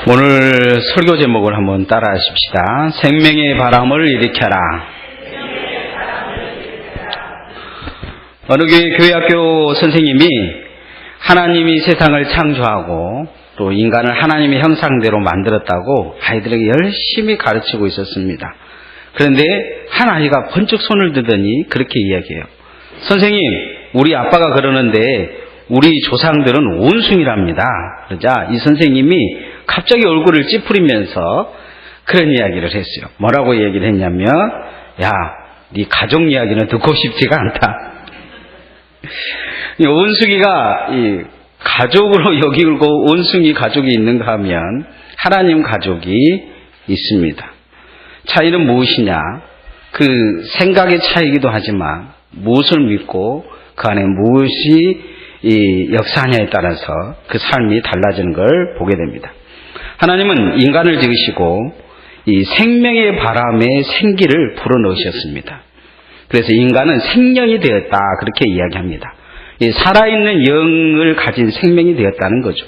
오늘 설교 제목을 한번 따라 하십시다. 생명의 바람을 일으켜라. 어느 교회 학교 선생님이 하나님이 세상을 창조하고 또 인간을 하나님의 형상대로 만들었다고 아이들에게 열심히 가르치고 있었습니다. 그런데 한 아이가 번쩍 손을 들더니 그렇게 이야기해요. 선생님, 우리 아빠가 그러는데 우리 조상들은 원숭이랍니다. 그러자 이 선생님이 갑자기 얼굴을 찌푸리면서 그런 이야기를 했어요. 뭐라고 얘기를 했냐면, 야, 네 가족 이야기는 듣고 싶지가 않다. 이 원숭이가 이 가족으로 여기고 원숭이 가족이 있는가 하면 하나님 가족이 있습니다. 차이는 무엇이냐? 그 생각의 차이이기도 하지만 무엇을 믿고 그 안에 무엇이 이 역사하냐에 따라서 그 삶이 달라지는 걸 보게 됩니다. 하나님은 인간을 지으시고 이 생명의 바람에 생기를 불어넣으셨습니다. 그래서 인간은 생명이 되었다 그렇게 이야기합니다. 이 살아있는 영을 가진 생명이 되었다는 거죠.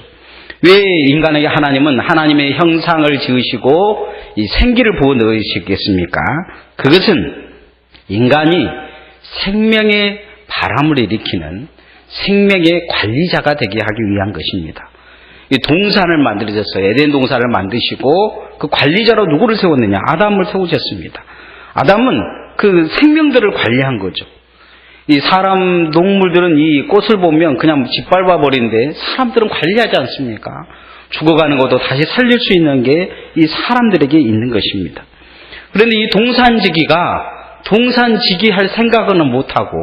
왜 인간에게 하나님은 하나님의 형상을 지으시고 이 생기를 부어 넣으시겠습니까? 그것은 인간이 생명의 바람을 일으키는 생명의 관리자가 되게 하기 위한 것입니다. 이 동산을 만들어졌어요. 에덴 동산을 만드시고 그 관리자로 누구를 세웠느냐? 아담을 세우셨습니다. 아담은 그 생명들을 관리한 거죠. 이 사람, 동물들은 이 꽃을 보면 그냥 짓밟아 버리는데 사람들은 관리하지 않습니까? 죽어가는 것도 다시 살릴 수 있는 게 이 사람들에게 있는 것입니다. 그런데 이 동산지기 할 생각은 못하고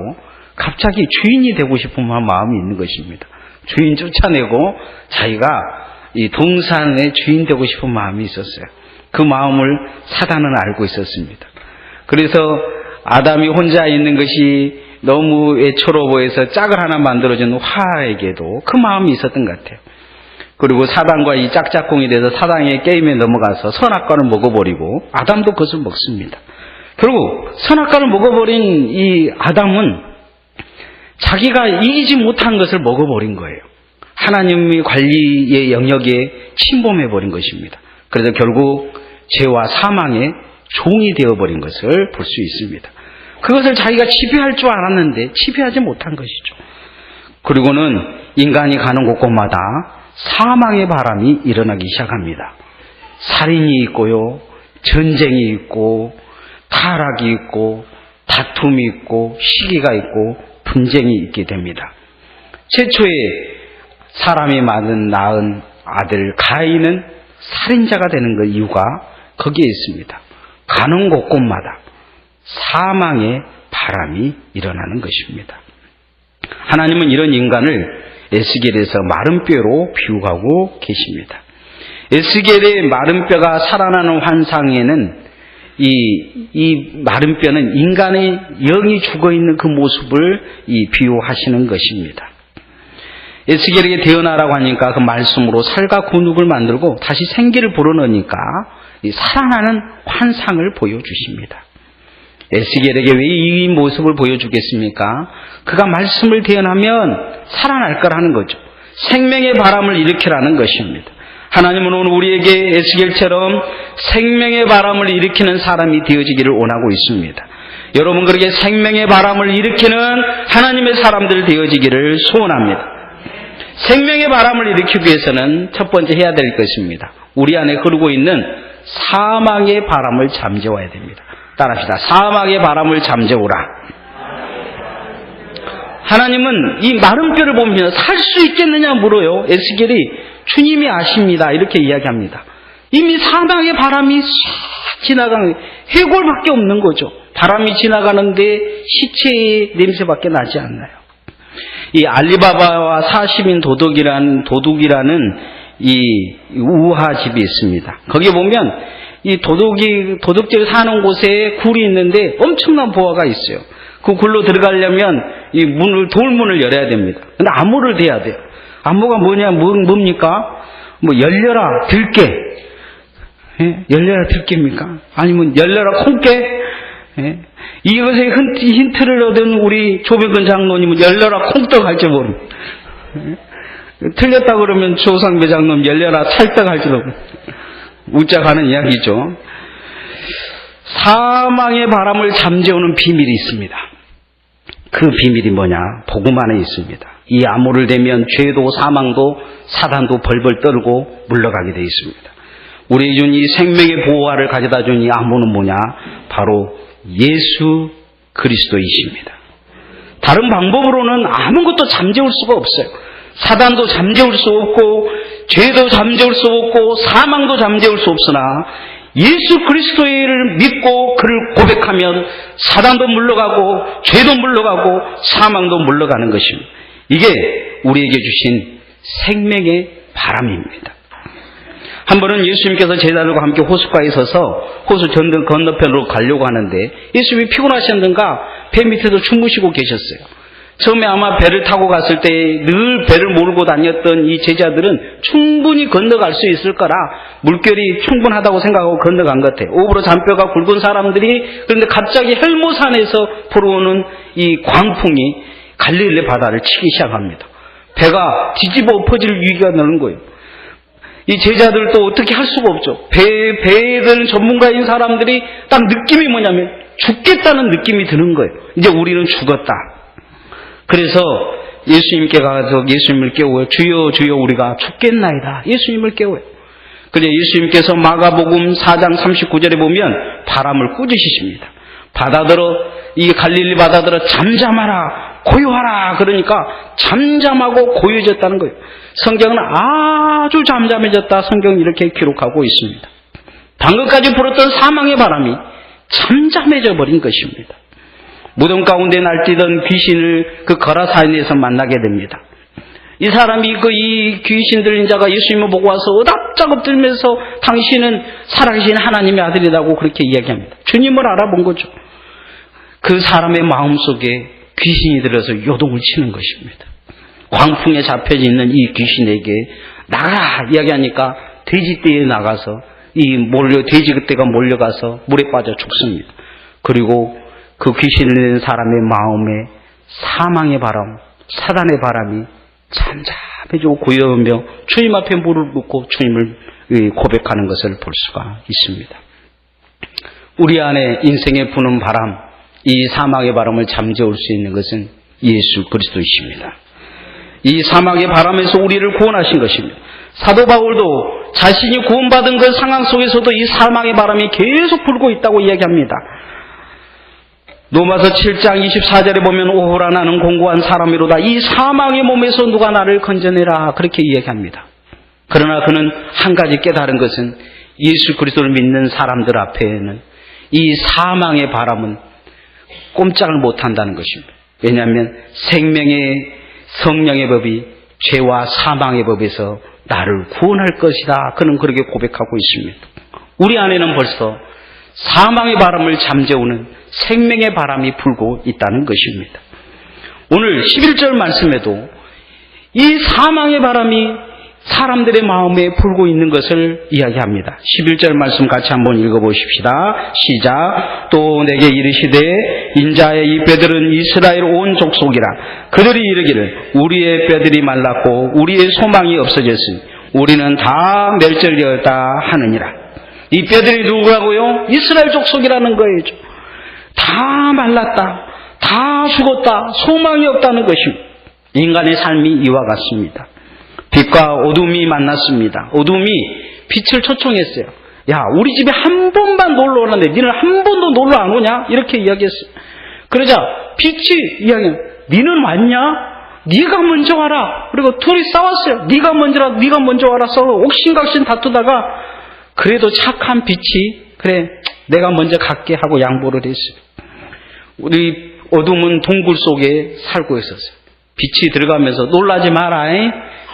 갑자기 주인이 되고 싶은 마음이 있는 것입니다. 주인 쫓아내고 자기가 이 동산의 주인 되고 싶은 마음이 있었어요. 그 마음을 사단은 알고 있었습니다. 그래서 아담이 혼자 있는 것이 너무 애처로워 보여서 짝을 하나 만들어준 화에게도 그 마음이 있었던 것 같아요. 그리고 사단과 이 짝짝꿍이 돼서 사단의 게임에 넘어가서 선악과를 먹어버리고 아담도 그것을 먹습니다. 결국 선악과를 먹어버린 이 아담은 자기가 이기지 못한 것을 먹어버린 거예요. 하나님의 관리의 영역에 침범해버린 것입니다. 그래서 결국 죄와 사망의 종이 되어버린 것을 볼 수 있습니다. 그것을 자기가 지배할 줄 알았는데 지배하지 못한 것이죠. 그리고는 인간이 가는 곳곳마다 사망의 바람이 일어나기 시작합니다. 살인이 있고요, 전쟁이 있고, 타락이 있고, 다툼이 있고, 시기가 있고, 분쟁이 있게 됩니다. 최초에 사람이 낳은 아들 가인은 살인자가 되는 그 이유가 거기에 있습니다. 가는 곳곳마다 사망의 바람이 일어나는 것입니다. 하나님은 이런 인간을 에스겔에서 마른 뼈로 비유하고 계십니다. 에스겔의 마른 뼈가 살아나는 환상에는 이 마른 뼈는 인간의 영이 죽어있는 그 모습을 비유하시는 것입니다. 에스겔에게 태어나라고 하니까 그 말씀으로 살과 근육을 만들고 다시 생기를 불어넣으니까 살아나는 환상을 보여주십니다. 에스겔에게 왜 이 모습을 보여주겠습니까? 그가 말씀을 대언하면 살아날 거라는 거죠. 생명의 바람을 일으키라는 것입니다. 하나님은 오늘 우리에게 에스겔처럼 생명의 바람을 일으키는 사람이 되어지기를 원하고 있습니다. 여러분 그렇게 생명의 바람을 일으키는 하나님의 사람들 되어지기를 소원합니다. 생명의 바람을 일으키기 위해서는 첫 번째 해야 될 것입니다. 우리 안에 흐르고 있는 사망의 바람을 잠재워야 됩니다. 따라합시다. 사망의 바람을 잠재우라. 하나님은 이 마른 뼈를 보면 살 수 있겠느냐 물어요. 에스겔이 주님이 아십니다. 이렇게 이야기합니다. 이미 사망의 바람이 싹 지나가는 해골밖에 없는 거죠. 바람이 지나가는데 시체의 냄새밖에 나지 않나요? 이 알리바바와 40인 도둑이라는 이 우화집이 있습니다. 거기에 보면 이 도둑들이 사는 곳에 굴이 있는데 엄청난 보화가 있어요. 그 굴로 들어가려면 이 돌문을 열어야 됩니다. 근데 암호를 대야 돼요. 암호가 뭡니까? 열려라 들깨. 예? 열려라 들깨입니까? 아니면 열려라 콩깨? 예? 이것에 힌트를 얻은 우리 조백근 장로님은 열려라 콩떡 할지 모릅니다. 예? 틀렸다 그러면 조상배 장로님 열려라 찰떡 할지도 모릅니다. 웃자 가는 이야기죠. 사망의 바람을 잠재우는 비밀이 있습니다. 그 비밀이 뭐냐? 복음 안에 있습니다. 이 암호를 대면 죄도 사망도 사단도 벌벌 떨고 물러가게 되어 있습니다. 우리에게 준 이 생명의 보호화를 가져다 준 이 암호는 뭐냐? 바로 예수 그리스도이십니다. 다른 방법으로는 아무것도 잠재울 수가 없어요. 사단도 잠재울 수 없고 죄도 잠재울 수 없고 사망도 잠재울 수 없으나 예수 그리스도를 믿고 그를 고백하면 사단도 물러가고 죄도 물러가고 사망도 물러가는 것입니다. 이게 우리에게 주신 생명의 바람입니다. 한 번은 예수님께서 제자들과 함께 호숫가에 서서 호수 건너편으로 가려고 하는데 예수님이 피곤하셨는가 배 밑에서 주무시고 계셨어요. 처음에 아마 배를 타고 갔을 때 늘 배를 몰고 다녔던 이 제자들은 충분히 건너갈 수 있을 거라 물결이 충분하다고 생각하고 건너간 것 같아요. 오브로 잔뼈가 굵은 사람들이 그런데 갑자기 헬모산에서 불어오는 이 광풍이 갈릴리 바다를 치기 시작합니다. 배가 뒤집어 엎어질 위기가 나는 거예요. 이 제자들도 어떻게 할 수가 없죠. 배에 드는 전문가인 사람들이 딱 느낌이 뭐냐면 죽겠다는 느낌이 드는 거예요. 이제 우리는 죽었다. 그래서 예수님께 가서 예수님을 깨워요. 주여 주여 우리가 죽겠나이다. 예수님을 깨워요. 그래서 예수님께서 마가복음 4장 39절에 보면 바람을 꾸짖으십니다. 바다들어 이 갈릴리 바다들어 잠잠하라 고요하라. 그러니까 잠잠하고 고요해졌다는 거예요. 성경은 아주 잠잠해졌다. 성경은 이렇게 기록하고 있습니다. 방금까지 불었던 사망의 바람이 잠잠해져 버린 것입니다. 무덤 가운데 날뛰던 귀신을 그 거라사인에서 만나게 됩니다. 이 사람이 이 귀신 들린 자가 예수님을 보고 와서 어닥작업 들면서 당신은 살아계신 하나님의 아들이라고 그렇게 이야기합니다. 주님을 알아본 거죠. 그 사람의 마음속에 귀신이 들어서 요동을 치는 것입니다. 광풍에 잡혀 있는 이 귀신에게 나가라 이야기하니까 돼지떼에 나가서 돼지떼가 몰려가서 물에 빠져 죽습니다. 그리고 그 귀신을 내는 사람의 마음에 사망의 바람, 사단의 바람이 잠잠해지고 고요하며 주님 앞에 무릎을 꿇고 주님을 고백하는 것을 볼 수가 있습니다. 우리 안에 인생에 부는 바람, 이 사망의 바람을 잠재울 수 있는 것은 예수 그리스도이십니다. 이 사망의 바람에서 우리를 구원하신 것입니다. 사도 바울도 자신이 구원받은 그 상황 속에서도 이 사망의 바람이 계속 불고 있다고 이야기합니다. 로마서 7장 24절에 보면 오호라 나는 공고한 사람이로다. 이 사망의 몸에서 누가 나를 건져내라. 그렇게 이야기합니다. 그러나 그는 한 가지 깨달은 것은 예수 그리스도를 믿는 사람들 앞에는 이 사망의 바람은 꼼짝을 못한다는 것입니다. 왜냐하면 생명의 성령의 법이 죄와 사망의 법에서 나를 구원할 것이다. 그는 그렇게 고백하고 있습니다. 우리 안에는 벌써 사망의 바람을 잠재우는 생명의 바람이 불고 있다는 것입니다. 오늘 11절 말씀에도 이 사망의 바람이 사람들의 마음에 불고 있는 것을 이야기합니다. 11절 말씀 같이 한번 읽어보십시다. 시작. 또 내게 이르시되 인자의 이 뼈들은 이스라엘 온 족속이라. 그들이 이르기를 우리의 뼈들이 말랐고 우리의 소망이 없어졌으니 우리는 다 멸절되었다 하느니라. 이 뼈들이 누구라고요? 이스라엘 족속이라는 거예요. 다 말랐다. 다 죽었다. 소망이 없다는 것입니다. 인간의 삶이 이와 같습니다. 빛과 어둠이 만났습니다. 어둠이 빛을 초청했어요. 야, 우리 집에 한 번만 놀러 오는데 니는 한 번도 놀러 안 오냐? 이렇게 이야기했어요. 그러자 빛이 이야기해요. 니는 왔냐? 네가 먼저 와라. 그리고 둘이 싸웠어요. 네가 먼저 와라. 서로 옥신각신 다투다가 그래도 착한 빛이 그래 내가 먼저 갈게 하고 양보를 했어요. 우리 어둠은 동굴 속에 살고 있었어요. 빛이 들어가면서 놀라지 마라.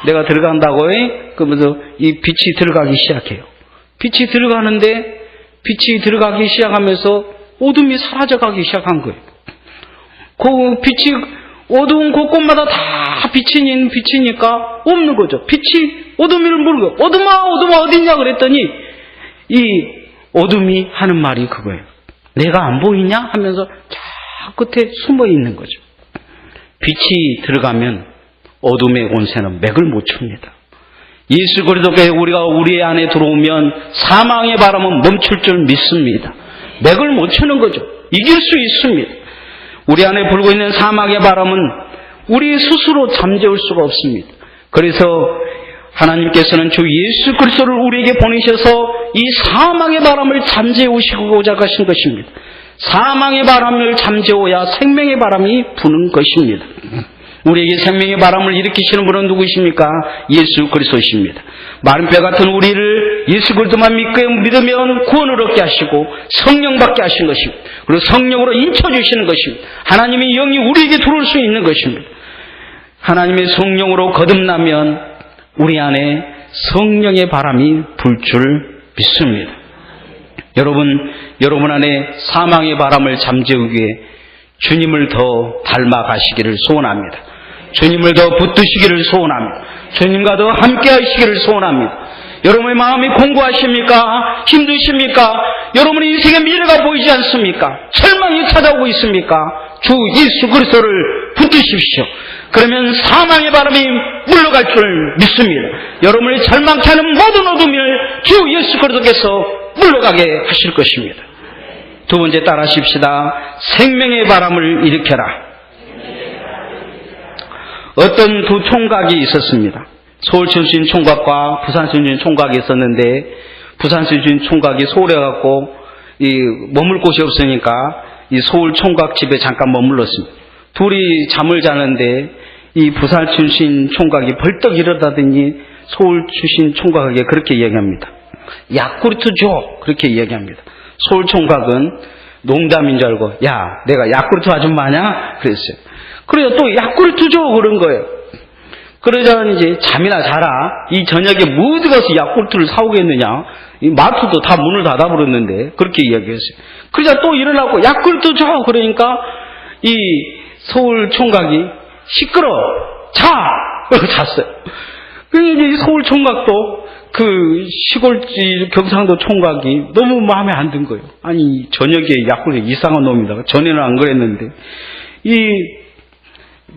내가 들어간다고. 그러면서 이 빛이 들어가기 시작해요. 빛이 들어가기 시작하면서 어둠이 사라져가기 시작한 거예요. 그 빛이 어두운 곳곳마다 다 빛이니까 없는 거죠. 빛이 어둠이를 모르고 어둠아 어디냐 그랬더니 이 어둠이 하는 말이 그거예요. 내가 안 보이냐 하면서 저 끝에 숨어 있는 거죠. 빛이 들어가면 어둠의 권세는 맥을 못 춥니다. 예수 그리스도께 우리가 우리 안에 들어오면 사망의 바람은 멈출 줄 믿습니다. 맥을 못 치는 거죠. 이길 수 있습니다. 우리 안에 불고 있는 사망의 바람은 우리 스스로 잠재울 수가 없습니다. 그래서 하나님께서는 주 예수 그리스도를 우리에게 보내셔서 이 사망의 바람을 잠재우시고자 하신 것입니다. 사망의 바람을 잠재워야 생명의 바람이 부는 것입니다. 우리에게 생명의 바람을 일으키시는 분은 누구십니까? 예수 그리스도십니다. 마른 뼈 같은 우리를 예수 그리스도만 믿으면 구원을 얻게 하시고 성령 받게 하신 것입니다. 그리고 성령으로 인쳐주시는 것입니다. 하나님의 영이 우리에게 들어올 수 있는 것입니다. 하나님의 성령으로 거듭나면 우리 안에 성령의 바람이 불 줄 믿습니다. 여러분 안에 사망의 바람을 잠재우기 위해 주님을 더 닮아가시기를 소원합니다. 주님을 더 붙드시기를 소원합니다. 주님과 더 함께 하시기를 소원합니다. 여러분의 마음이 공고하십니까? 힘드십니까? 여러분의 인생의 미래가 보이지 않습니까? 절망이 찾아오고 있습니까? 주 예수 그리스도를 붙드십시오. 그러면 사망의 바람이 물러갈 줄 믿습니다. 여러분의 절망케 하는 모든 어둠을 주 예수 그리스도께서 물러가게 하실 것입니다. 두 번째 따라하십시다. 생명의 바람을 일으켜라. 어떤 두 총각이 있었습니다. 서울 출신 총각과 부산 출신 총각이 있었는데 부산 출신 총각이 서울에 갖고 머물 곳이 없으니까 이 서울 총각 집에 잠깐 머물렀습니다. 둘이 잠을 자는데 이 부산 출신 총각이 벌떡 일어나더니 서울 출신 총각에게 그렇게 이야기합니다. 야쿠르트 줘. 그렇게 이야기합니다. 서울 총각은 농담인 줄 알고 야 내가 야쿠르트 아줌마냐? 그랬어요. 그래요. 또 야쿠르트 줘. 그런 거예요. 그러자 이제 잠이나 자라. 이 저녁에 뭐 어디 가서 야쿠르트를 사오겠느냐. 이 마트도 다 문을 닫아버렸는데 그렇게 이야기했어요. 그러자 또 일어나고 야쿠르트 줘. 그러니까 이 서울 총각이 시끄러. 자. 그러고 잤어요. 이제 서울 총각도 그 시골지 경상도 총각이 너무 마음에 안 든 거예요. 아니 저녁에 야쿠르트 이상한 놈이다. 전에는 안 그랬는데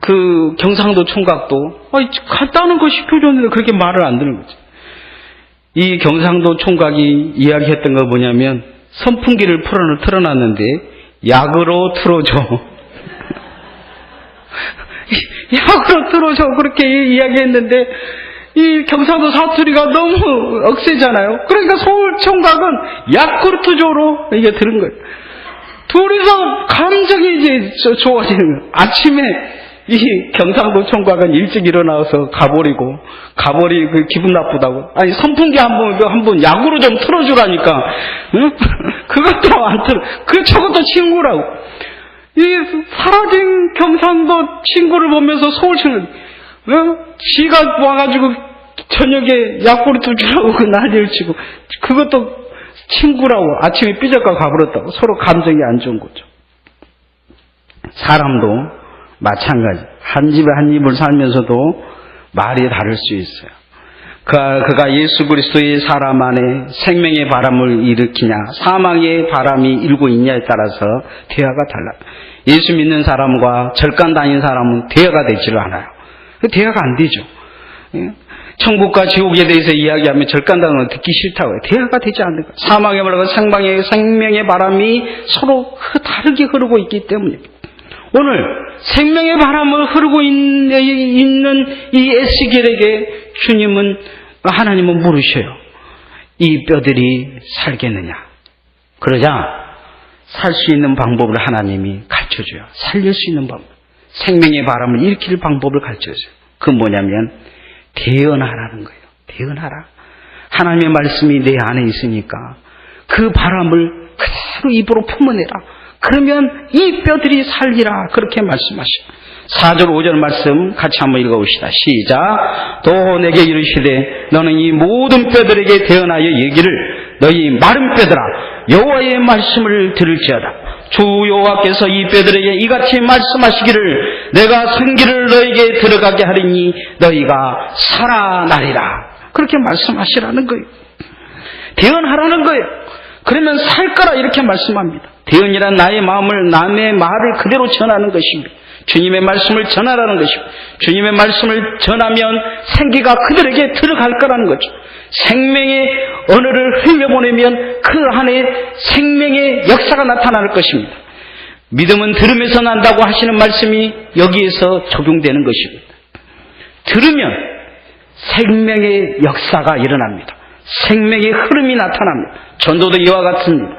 그 경상도 총각도 간단한 거 시켜줬는데 그렇게 말을 안 듣는 거죠. 이 경상도 총각이 이야기했던 거 뭐냐면 선풍기를 틀어놨는데 약으로 틀어줘. 약으로 틀어줘. 그렇게 이야기했는데 이 경상도 사투리가 너무 억세잖아요. 그러니까 서울 총각은 야쿠르트조로 이게 들은 거예요. 둘이서 감정이 이제 좋아지는 거예요. 아침에 이 경상도 총각은 일찍 일어나서 가버리고 그 기분 나쁘다고. 아니 선풍기 한번 약으로 좀 틀어주라니까. 응? 그것도 안 틀어. 저것도 친구라고. 이 사라진 경상도 친구를 보면서 서울 친구 지가 와가지고 저녁에 야쿠르트 주라고 그 난리를 치고 그것도 친구라고 아침에 삐져가 가버렸다고. 서로 감정이 안 좋은 거죠. 사람도 마찬가지. 한 집에 한 입을 살면서도 말이 다를 수 있어요. 그가 예수 그리스도의 사람 안에 생명의 바람을 일으키냐 사망의 바람이 일고 있냐에 따라서 대화가 달라요. 예수 믿는 사람과 절간 다니는 사람은 대화가 되지를 않아요. 대화가 안 되죠. 천국과 지옥에 대해서 이야기하면 절간당은 듣기 싫다고 해요. 대화가 되지 않는 거예요. 사망의 바람과 생명의 바람이 서로 다르게 흐르고 있기 때문입니다. 오늘 생명의 바람을 흐르고 있는 이 에스겔에게 하나님은 물으셔요. 이 뼈들이 살겠느냐? 그러자 살 수 있는 방법을 하나님이 가르쳐줘요. 살릴 수 있는 방법. 생명의 바람을 일으킬 방법을 가르쳐줘요. 그건 뭐냐면 대언하라는 거예요. 대언하라. 하나님의 말씀이 내 안에 있으니까 그 바람을 그대로 입으로 품어내라. 그러면 이 뼈들이 살리라. 그렇게 말씀하셔요. 4절 5절 말씀 같이 한번 읽어봅시다. 시작. 또 내게 이르시되 너는 이 모든 뼈들에게 대언하여 얘기를 너희 마른 뼈들아 여호와의 말씀을 들을지어다. 주 여호와께서 이 뼈들에게 이같이 말씀하시기를 내가 생기를 너에게 들어가게 하리니 너희가 살아나리라. 그렇게 말씀하시라는 거예요. 대언하라는 거예요. 그러면 살 거라 이렇게 말씀합니다. 대언이란 나의 마음을 남의 말을 그대로 전하는 것입니다. 주님의 말씀을 전하라는 것입니다. 주님의 말씀을 전하면 생기가 그들에게 들어갈 거라는 거죠. 생명의 언어를 흘려보내면 그 안에 생명의 역사가 나타날 것입니다. 믿음은 들으면서 난다고 하시는 말씀이 여기에서 적용되는 것입니다. 들으면 생명의 역사가 일어납니다. 생명의 흐름이 나타납니다. 전도도 이와 같습니다.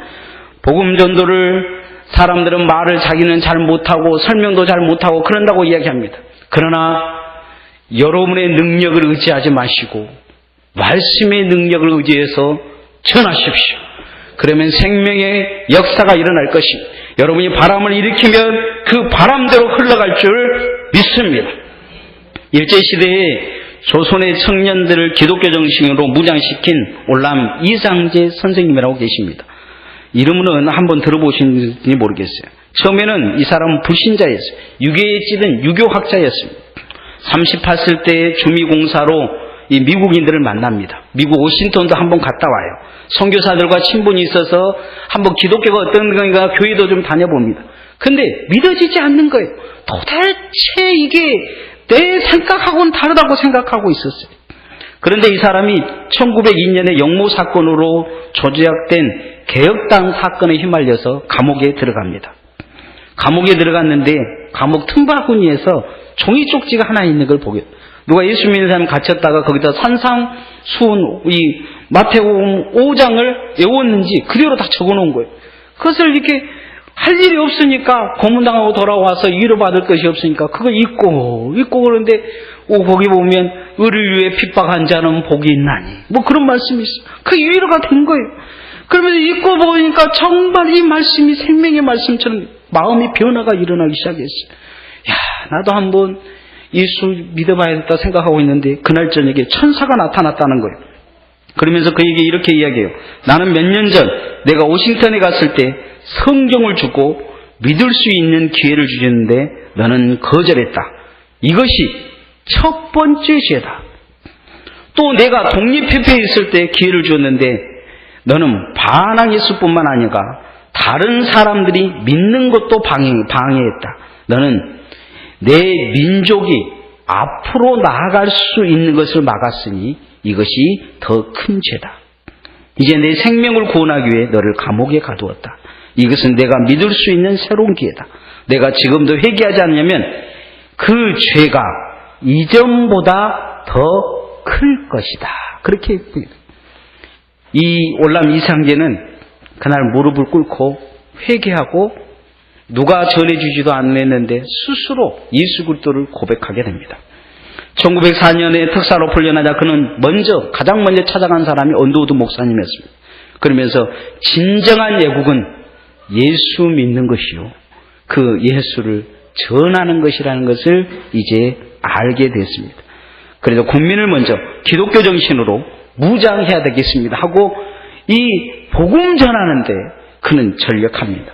복음 전도를 사람들은 말을 자기는 잘 못하고 설명도 잘 못하고 그런다고 이야기합니다. 그러나 여러분의 능력을 의지하지 마시고 말씀의 능력을 의지해서 전하십시오. 그러면 생명의 역사가 일어날 것입니다. 여러분이 바람을 일으키면 그 바람대로 흘러갈 줄 믿습니다. 일제시대에 조선의 청년들을 기독교 정신으로 무장시킨 올람 이상재 선생님이라고 계십니다. 이름은 한번 들어보신지 모르겠어요. 처음에는 이 사람은 불신자였어요. 유교에 찌든 유교학자였습니다. 38세 때 주미공사로 이 미국인들을 만납니다. 미국 워싱턴도 한번 갔다 와요. 선교사들과 친분이 있어서 한번 기독교가 어떤 건가 교회도 좀 다녀봅니다. 근데 믿어지지 않는 거예요. 도대체 이게 내 생각하고는 다르다고 생각하고 있었어요. 그런데 이 사람이 1902년에 영모 사건으로 조작된 개혁당 사건에 휘말려서 감옥에 들어갑니다. 감옥에 들어갔는데 감옥 틈바구니에서 종이 쪽지가 하나 있는 걸 보게, 누가 예수 믿는 사람 갇혔다가 거기다 산상수훈 이 마태복음 5장을 외웠는지 그대로 다 적어놓은 거예요. 그것을 이렇게 할 일이 없으니까 고문당하고 돌아와서 위로받을 것이 없으니까 그걸 읽고 그러는데 거기 보면 의를 위해 핍박한 자는 복이 있나니 뭐 그런 말씀이 있어요. 그게 위로가 된 거예요. 그러면서 읽고 보니까 정말 이 말씀이 생명의 말씀처럼 마음의 변화가 일어나기 시작했어요. 야, 나도 한번 예수 믿어봐야겠다 생각하고 있는데 그날 저녁에 천사가 나타났다는 거예요. 그러면서 그에게 이렇게 이야기해요. 나는 몇 년 전 내가 워싱턴에 갔을 때 성경을 주고 믿을 수 있는 기회를 주셨는데 너는 거절했다. 이것이 첫 번째 죄다. 또 내가 독립협회에 있을 때 기회를 주었는데 너는 반항했을 뿐만 아니라 다른 사람들이 믿는 것도 방해했다. 너는 내 민족이 앞으로 나아갈 수 있는 것을 막았으니 이것이 더 큰 죄다. 이제 내 생명을 구원하기 위해 너를 감옥에 가두었다. 이것은 내가 믿을 수 있는 새로운 기회다. 내가 지금도 회개하지 않냐면 그 죄가 이전보다 더 클 것이다. 그렇게 이 올람 이상재는 그날 무릎을 꿇고 회개하고 누가 전해주지도 않았는데 스스로 예수 그리스도를 고백하게 됩니다. 1904년에 특사로 풀려나자 그는 가장 먼저 찾아간 사람이 언더우드 목사님이었습니다. 그러면서 진정한 애국은 예수 믿는 것이요, 그 예수를 전하는 것이라는 것을 이제 알게 됐습니다. 그래서 국민을 먼저 기독교 정신으로 무장해야 되겠습니다 하고 이 복음 전하는데 그는 전력합니다.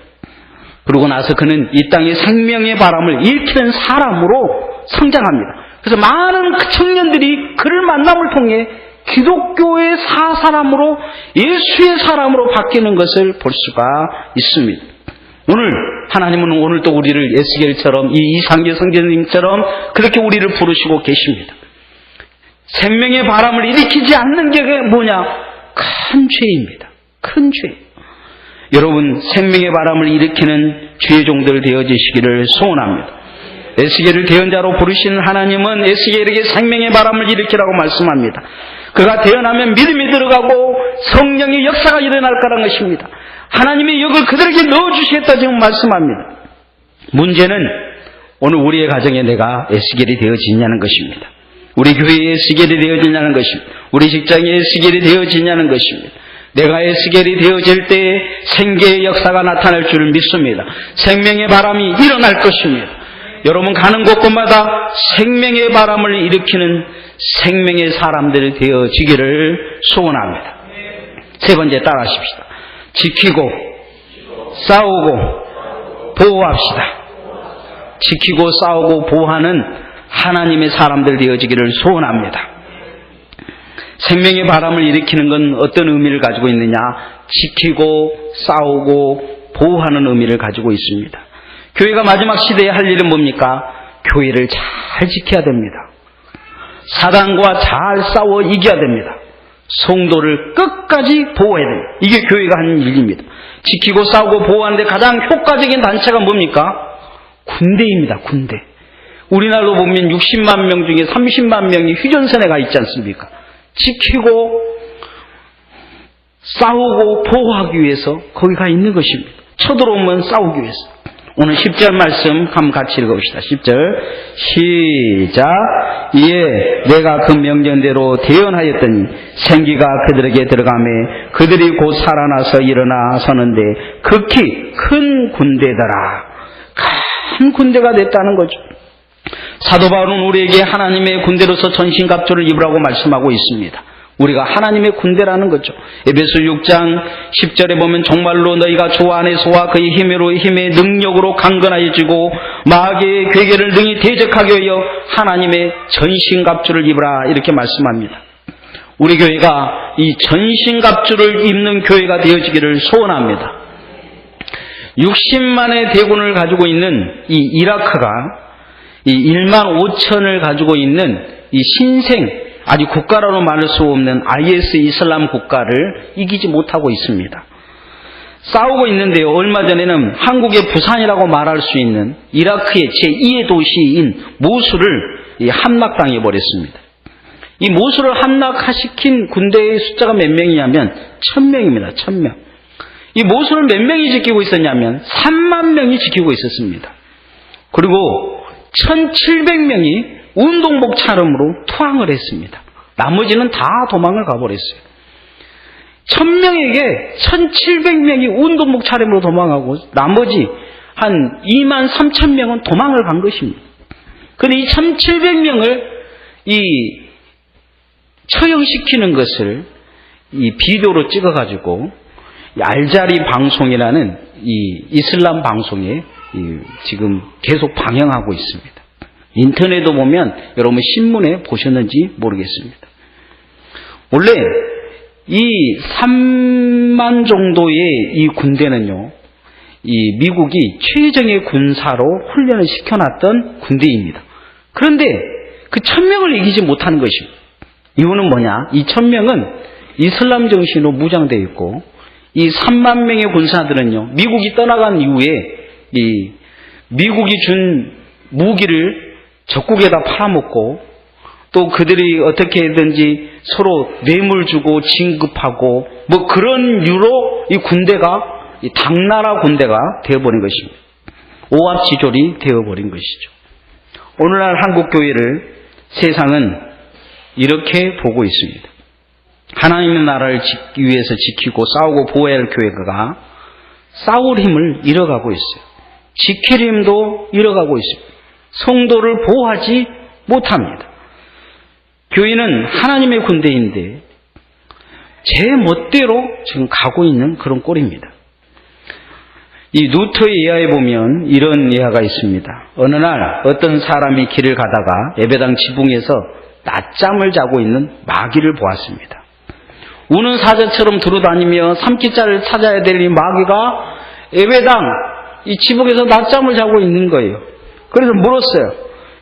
그러고 나서 그는 이 땅의 생명의 바람을 일으키는 사람으로 성장합니다. 그래서 많은 청년들이 그를 만남을 통해 기독교의 사람으로, 예수의 사람으로 바뀌는 것을 볼 수가 있습니다. 오늘 하나님은 오늘 또 우리를 에스겔처럼 이 이상재 선생님처럼 그렇게 우리를 부르시고 계십니다. 생명의 바람을 일으키지 않는 게 뭐냐? 큰 죄입니다. 큰 죄. 여러분, 생명의 바람을 일으키는 주의 종들 되어지시기를 소원합니다. 에스겔을 대언자로 부르시는 하나님은 에스겔에게 생명의 바람을 일으키라고 말씀합니다. 그가 대언하면 믿음이 들어가고 성령의 역사가 일어날 거라는 것입니다. 하나님이 이걸 그들에게 넣어주시겠다 지금 말씀합니다. 문제는 오늘 우리의 가정에 내가 에스겔이 되어지냐는 것입니다. 우리 교회에 에스겔이 되어지냐는 것입니다. 우리 직장에 에스겔이 되어지냐는 것입니다. 내가 에스겔이 되어질 때 생계의 역사가 나타날 줄 믿습니다. 생명의 바람이 일어날 것입니다. 여러분 가는 곳곳마다 생명의 바람을 일으키는 생명의 사람들이 되어지기를 소원합니다. 세 번째 따라하십시다. 지키고 싸우고 보호합시다. 지키고 싸우고 보호하는 하나님의 사람들 되어지기를 소원합니다. 생명의 바람을 일으키는 건 어떤 의미를 가지고 있느냐? 지키고 싸우고 보호하는 의미를 가지고 있습니다. 교회가 마지막 시대에 할 일은 뭡니까? 교회를 잘 지켜야 됩니다. 사단과 잘 싸워 이겨야 됩니다. 성도를 끝까지 보호해야 됩니다. 이게 교회가 하는 일입니다. 지키고 싸우고 보호하는데 가장 효과적인 단체가 뭡니까? 군대입니다. 군대. 우리나라로 보면 60만 명 중에 30만 명이 휴전선에 가 있지 않습니까? 지키고 싸우고 보호하기 위해서 거기 가 있는 것입니다. 쳐들어오면 싸우기 위해서. 오늘 10절 말씀 한번 같이 읽어봅시다. 10절 시작. 이에 내가 그 명령대로 대언하였더니 생기가 그들에게 들어가매 그들이 곧 살아나서 일어나 서는데 극히 큰 군대더라. 큰 군대가 됐다는 거죠. 사도 바울은 우리에게 하나님의 군대로서 전신갑주를 입으라고 말씀하고 있습니다. 우리가 하나님의 군대라는 거죠. 에베소 6장 10절에 보면 정말로 너희가 주 안에서와 그의 힘의 능력으로 강건하여지고 마귀의 괴계를 능히 대적하게 하여 하나님의 전신갑주를 입으라 이렇게 말씀합니다. 우리 교회가 이 전신갑주를 입는 교회가 되어지기를 소원합니다. 60만의 대군을 가지고 있는 이 이라크가 이 1만 5천을 가지고 있는 이 신생 아직 국가라고 말할 수 없는 IS 이슬람 국가를 이기지 못하고 있습니다. 싸우고 있는데요. 얼마 전에는 한국의 부산이라고 말할 수 있는 이라크의 제2의 도시인 모술을 함락당해 버렸습니다. 이 모술을 함락시킨 군대의 숫자가 몇 명이냐면 1000명입니다. 1000명. 이 모술을 몇 명이 지키고 있었냐면 3만 명이 지키고 있었습니다. 그리고 1700명이 운동복 차림으로 투항을 했습니다. 나머지는 다 도망을 가버렸어요. 1000명에게 1700명이 운동복 차림으로 도망하고 나머지 한 2만 3000명은 도망을 간 것입니다. 그런데 이 1700명을 이 처형시키는 것을 이 비디오로 찍어가지고 알자리 방송이라는 이 이슬람 방송에 지금 계속 방영하고 있습니다. 인터넷에 보면 여러분 신문에 보셨는지 모르겠습니다. 원래 이 3만 정도의 이 군대는요, 이 미국이 최정예 군사로 훈련을 시켜놨던 군대입니다. 그런데 그 1000명을 이기지 못하는 것입니다. 이유는 뭐냐? 이 1000명은 이슬람 정신으로 무장되어 있고, 이 3만 명의 군사들은요, 미국이 떠나간 이후에 이 미국이 준 무기를 적국에다 팔아먹고 또 그들이 어떻게든지 서로 뇌물 주고 진급하고 뭐 그런 이유로 이 군대가 이 당나라 군대가 되어버린 것입니다. 오합지졸이 되어버린 것이죠. 오늘날 한국교회를 세상은 이렇게 보고 있습니다. 하나님의 나라를 위해서 지키고 싸우고 보호해야 할 교회가 싸울 힘을 잃어가고 있어요. 지킬 힘도 잃어가고 있습니다. 성도를 보호하지 못합니다. 교회는 하나님의 군대인데 제 멋대로 지금 가고 있는 그런 꼴입니다. 이 루터의 예화에 보면 이런 예화가 있습니다. 어느 날 어떤 사람이 길을 가다가 예배당 지붕에서 낮잠을 자고 있는 마귀를 보았습니다. 우는 사자처럼 두루다니며 삼키자를 찾아야 될 이 마귀가 예배당 이 지붕에서 낮잠을 자고 있는 거예요. 그래서 물었어요.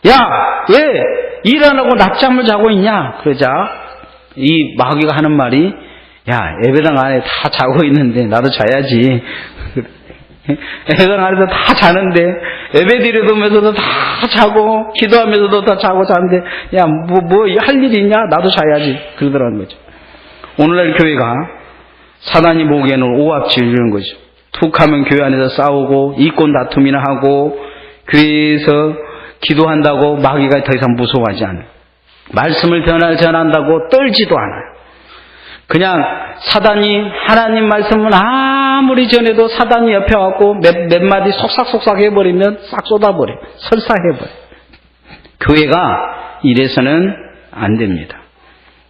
야, 왜 일 안 하고 낮잠을 자고 있냐? 그러자 이 마귀가 하는 말이, 야, 예배당 안에 다 자고 있는데 나도 자야지. 예배당 안에서 다 자는데 예배 드리면서도 다 자고 기도하면서도 다 자고 자는데 야, 뭐 할 일이 있냐? 나도 자야지. 그러더라는 거죠. 오늘날 교회가 사단이 보기에는 오합지졸인 거죠. 툭 하면 교회 안에서 싸우고 이권 다툼이나 하고 교회에서 기도한다고 마귀가 더 이상 무서워하지 않아요. 말씀을 전한다고 떨지도 않아요. 그냥 사단이 하나님 말씀은 아무리 전해도 사단이 옆에 와서 몇 마디 속삭속삭 해버리면 싹 쏟아버려요. 설사해버려요. 교회가 이래서는 안 됩니다.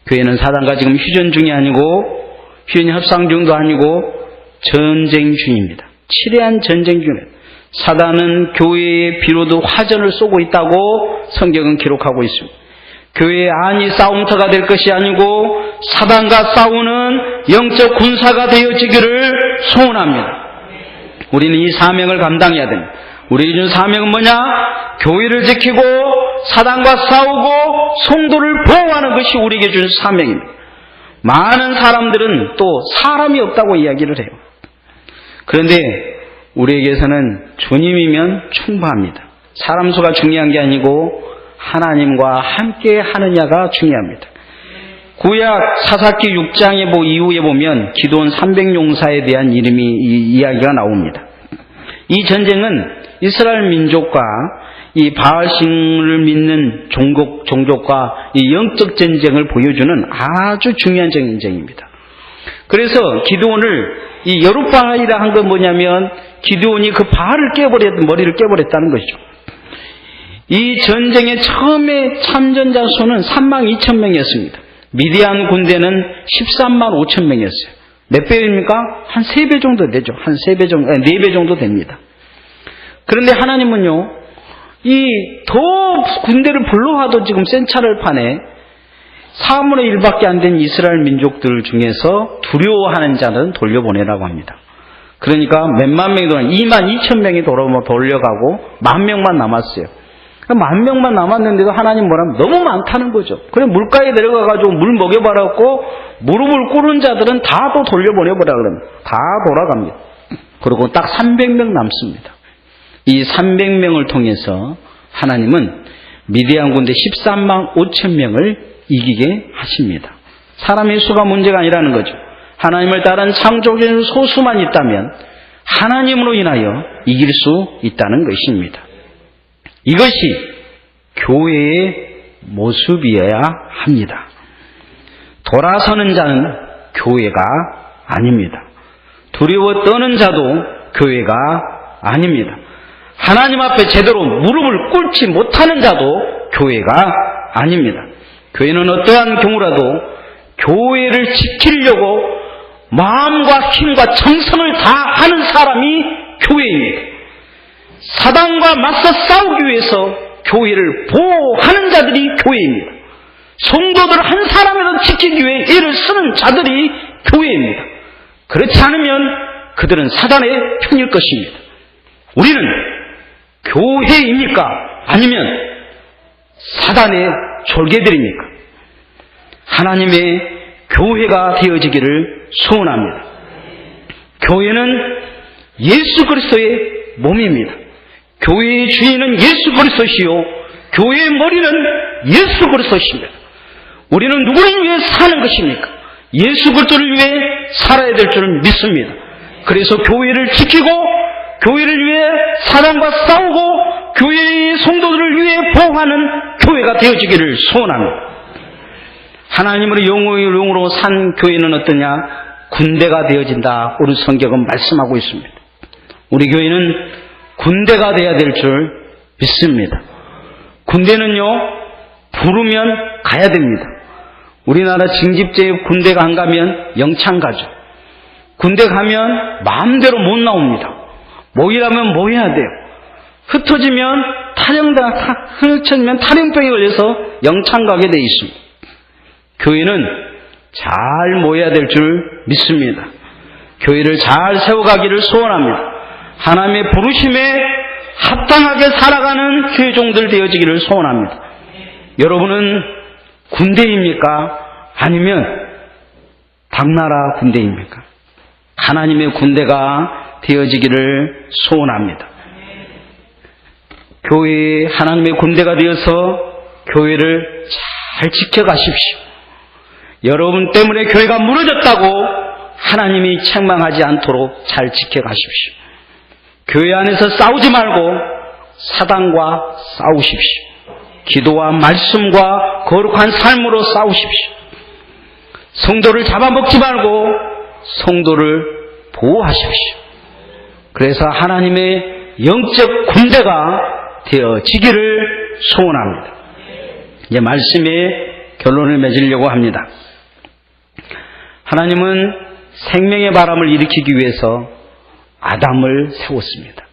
교회는 사단과 지금 휴전 중이 아니고 휴전 협상 중도 아니고 전쟁 중입니다. 치레한 전쟁 중입니다. 사단은 교회에 비로도 화전을 쏘고 있다고 성경은 기록하고 있습니다. 교회의 안이 싸움터가 될 것이 아니고 사단과 싸우는 영적 군사가 되어지기를 소원합니다. 우리는 이 사명을 감당해야 됩니다. 우리에게 준 사명은 뭐냐? 교회를 지키고 사단과 싸우고 성도를 보호하는 것이 우리에게 준 사명입니다. 많은 사람들은 또 사람이 없다고 이야기를 해요. 그런데 우리에게서는 주님이면 충분합니다. 사람 수가 중요한 게 아니고 하나님과 함께 하느냐가 중요합니다. 구약 사사기 6장에 이후에 보면 기드온 300용사에 대한 이야기가 나옵니다. 이 전쟁은 이스라엘 민족과 이 바알신을 믿는 종족과 이 영적 전쟁을 보여주는 아주 중요한 전쟁입니다. 그래서 기드온을 이 여룻바알이라 한 건 뭐냐면 기드온이 그 바알을 머리를 깨버렸다는 것이죠. 이 전쟁의 처음에 참전자 수는 32,000명이었습니다. 미디안 군대는 135,000명이었어요. 몇 배입니까? 한 3배 정도 되죠. 한 3배 정도, 4배 정도 됩니다. 그런데 하나님은요, 더 군대를 불러와도 지금 센 차를 파네 4분의 1밖에 안 된 이스라엘 민족들 중에서 두려워하는 자는 돌려보내라고 합니다. 그러니까 몇만 명이 22,000명이 돌려가고 10,000명만 남았어요. 10,000명만 남았는데도 하나님 뭐라면 너무 많다는 거죠. 그래 물가에 내려가가지고 물 먹여버렸고 무릎을 꿇은 자들은 다 또 돌려보내버려 그러면 다 돌아갑니다. 그리고 딱 300명 남습니다. 이 300명을 통해서 하나님은 미디안 군대 135,000명을 이기게 하십니다. 사람의 수가 문제가 아니라는 거죠. 하나님을 따른 창조적인 소수만 있다면 하나님으로 인하여 이길 수 있다는 것입니다. 이것이 교회의 모습이어야 합니다. 돌아서는 자는 교회가 아닙니다. 두려워 떠는 자도 교회가 아닙니다. 하나님 앞에 제대로 무릎을 꿇지 못하는 자도 교회가 아닙니다. 교회는 어떠한 경우라도 교회를 지키려고 마음과 힘과 정성을 다하는 사람이 교회입니다. 사단과 맞서 싸우기 위해서 교회를 보호하는 자들이 교회입니다. 성도들 한 사람이라도 지키기 위해 애를 쓰는 자들이 교회입니다. 그렇지 않으면 그들은 사단의 편일 것입니다. 우리는 교회입니까? 아니면 사단의 졸개들입니까? 하나님의 교회가 되어지기를 소원합니다. 교회는 예수 그리스도의 몸입니다. 교회의 주인은 예수 그리스도시요 교회의 머리는 예수 그리스도십니다. 우리는 누구를 위해 사는 것입니까? 예수 그리스도를 위해 살아야 될 줄 믿습니다. 그래서 교회를 지키고 교회를 위해 사단과 싸우고 교회의 성도들을 위해 보호하는 교회가 되어지기를 소원합니다. 하나님으로 영으로 산 교회는 어떠냐? 군대가 되어진다. 우리 성경은 말씀하고 있습니다. 우리 교회는 군대가 되어야 될 줄 믿습니다. 군대는요, 부르면 가야 됩니다. 우리나라 징집제에 군대가 안 가면 영창 가죠. 군대 가면 마음대로 못 나옵니다. 모이라면 뭐 해야 돼요? 흩어지면 탈영병에 걸려서 영창 가게 돼 있습니다. 교회는 잘 모여야 될 줄 믿습니다. 교회를 잘 세워가기를 소원합니다. 하나님의 부르심에 합당하게 살아가는 교회종들 되어지기를 소원합니다. 여러분은 군대입니까? 아니면 당나라 군대입니까? 하나님의 군대가 되어지기를 소원합니다. 교회에 하나님의 군대가 되어서 교회를 잘 지켜가십시오. 여러분 때문에 교회가 무너졌다고 하나님이 책망하지 않도록 잘 지켜가십시오. 교회 안에서 싸우지 말고 사단과 싸우십시오. 기도와 말씀과 거룩한 삶으로 싸우십시오. 성도를 잡아먹지 말고 성도를 보호하십시오. 그래서 하나님의 영적 군대가 되어지기를 소원합니다. 이제 말씀의 결론을 맺으려고 합니다. 하나님은 생명의 바람을 일으키기 위해서 아담을 세웠습니다.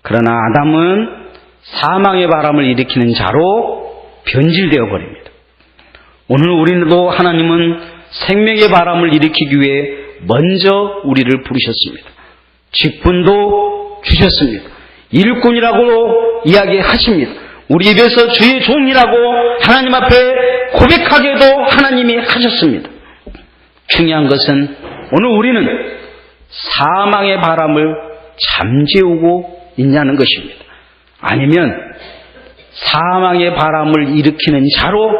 그러나 아담은 사망의 바람을 일으키는 자로 변질되어 버립니다. 오늘 우리도 하나님은 생명의 바람을 일으키기 위해 먼저 우리를 부르셨습니다. 직분도 주셨습니다. 일꾼이라고 이야기하십니다. 우리 입에서 주의 종이라고 하나님 앞에 고백하게도 하나님이 하셨습니다. 중요한 것은 오늘 우리는 사망의 바람을 잠재우고 있냐는 것입니다. 아니면 사망의 바람을 일으키는 자로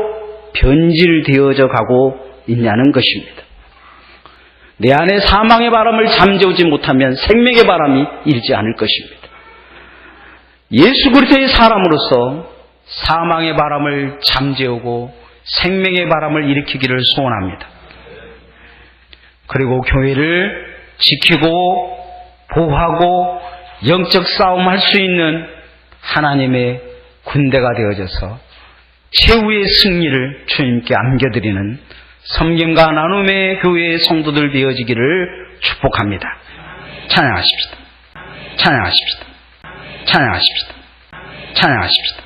변질되어져 가고 있냐는 것입니다. 내 안에 사망의 바람을 잠재우지 못하면 생명의 바람이 일지 않을 것입니다. 예수 그리스도의 사람으로서 사망의 바람을 잠재우고 생명의 바람을 일으키기를 소원합니다. 그리고 교회를 지키고 보호하고 영적 싸움할 수 있는 하나님의 군대가 되어져서 최후의 승리를 주님께 안겨드리는 섬김과 나눔의 교회의 성도들 되어지기를 축복합니다. 찬양하십시다. 찬양하십시다. 찬양하십시다. 찬양하십시다.